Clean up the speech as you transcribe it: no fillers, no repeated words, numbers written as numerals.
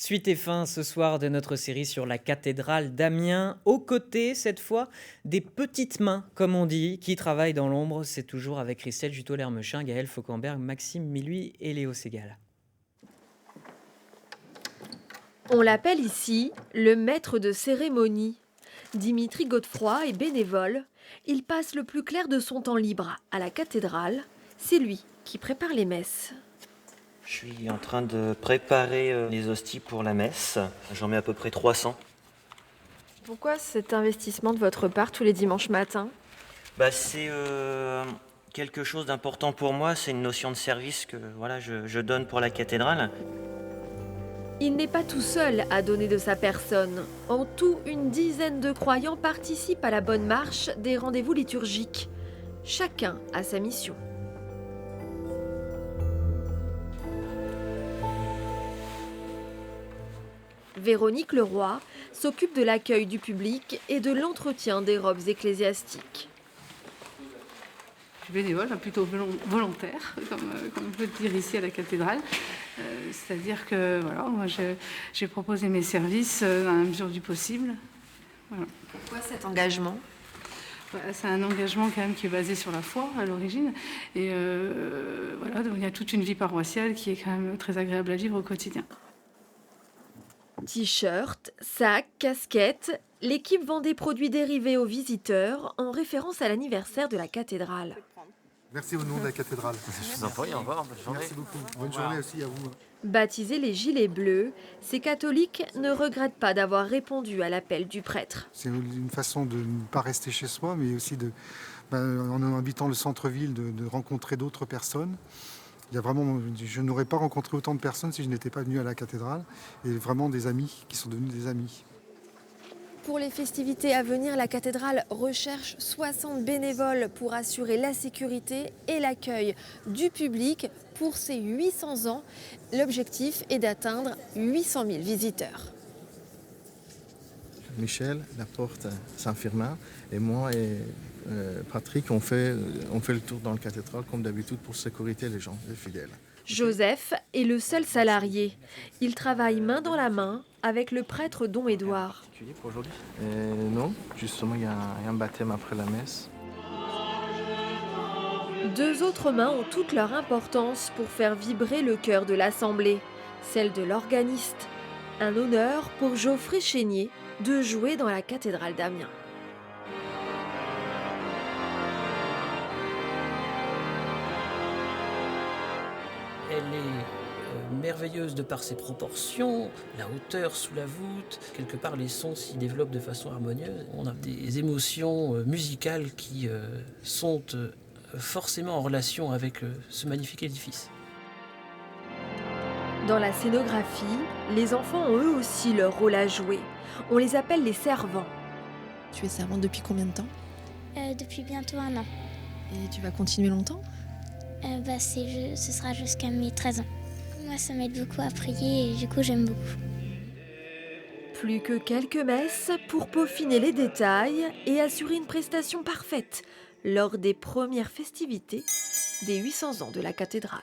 Suite et fin ce soir de notre série sur la cathédrale d'Amiens, aux côtés cette fois des petites mains, comme on dit, qui travaillent dans l'ombre. C'est toujours avec Christelle Juteau-Lermechin, Gaël Fauquemberg, Maxime Miluy et Léo Ségal. On l'appelle ici le maître de cérémonie. Dimitri Godefroy est bénévole. Il passe le plus clair de son temps libre à la cathédrale. C'est lui qui prépare les messes. Je suis en train de préparer les hosties pour la messe. J'en mets à peu près 300. Pourquoi cet investissement de votre part tous les dimanches matins ? C'est quelque chose d'important pour moi. C'est une notion de service que je donne pour la cathédrale. Il n'est pas tout seul à donner de sa personne. En tout, une dizaine de croyants participent à la bonne marche des rendez-vous liturgiques. Chacun a sa mission. Véronique Leroy s'occupe de l'accueil du public et de l'entretien des robes ecclésiastiques. Je suis bénévole, plutôt volontaire, comme on peut le dire ici à la cathédrale. C'est-à-dire que moi j'ai proposé mes services dans la mesure du possible. Voilà. Pourquoi cet engagement ? C'est un engagement quand même qui est basé sur la foi à l'origine. Et donc il y a toute une vie paroissiale qui est quand même très agréable à vivre au quotidien. T-shirts, sacs, casquettes, l'équipe vend des produits dérivés aux visiteurs en référence à l'anniversaire de la cathédrale. Merci au nom de la cathédrale. Je vous en prie, au revoir, bonne journée. Merci beaucoup. Bonne journée aussi à vous. Baptisés les Gilets Bleus, ces catholiques ne regrettent pas d'avoir répondu à l'appel du prêtre. C'est une façon de ne pas rester chez soi, mais aussi en habitant le centre-ville, de rencontrer d'autres personnes. Je n'aurais pas rencontré autant de personnes si je n'étais pas venu à la cathédrale, et vraiment des amis qui sont devenus des amis. Pour les festivités à venir, la cathédrale recherche 60 bénévoles pour assurer la sécurité et l'accueil du public pour ses 800 ans. L'objectif est d'atteindre 800 000 visiteurs. Michel, Laporte, Saint-Firmin et moi et Patrick, on fait le tour dans la cathédrale comme d'habitude pour sécuriser les gens, les fidèles. Joseph est le seul salarié. Il travaille main dans la main avec le prêtre Don Édouard. Pour aujourd'hui non, justement il y a un baptême après la messe. Deux autres mains ont toute leur importance pour faire vibrer le cœur de l'assemblée, celle de l'organiste. Un honneur pour Geoffrey Chénier de jouer dans la cathédrale d'Amiens. Elle est merveilleuse de par ses proportions, la hauteur sous la voûte. Quelque part, les sons s'y développent de façon harmonieuse. On a des émotions musicales qui sont forcément en relation avec ce magnifique édifice. Dans la scénographie, les enfants ont eux aussi leur rôle à jouer. On les appelle les servants. Tu es servante depuis combien de temps ? Depuis bientôt 1 an. Et tu vas continuer longtemps ? Ce sera jusqu'à mes 13 ans. Moi, ça m'aide beaucoup à prier et du coup, j'aime beaucoup. Plus que quelques messes pour peaufiner les détails et assurer une prestation parfaite lors des premières festivités des 800 ans de la cathédrale.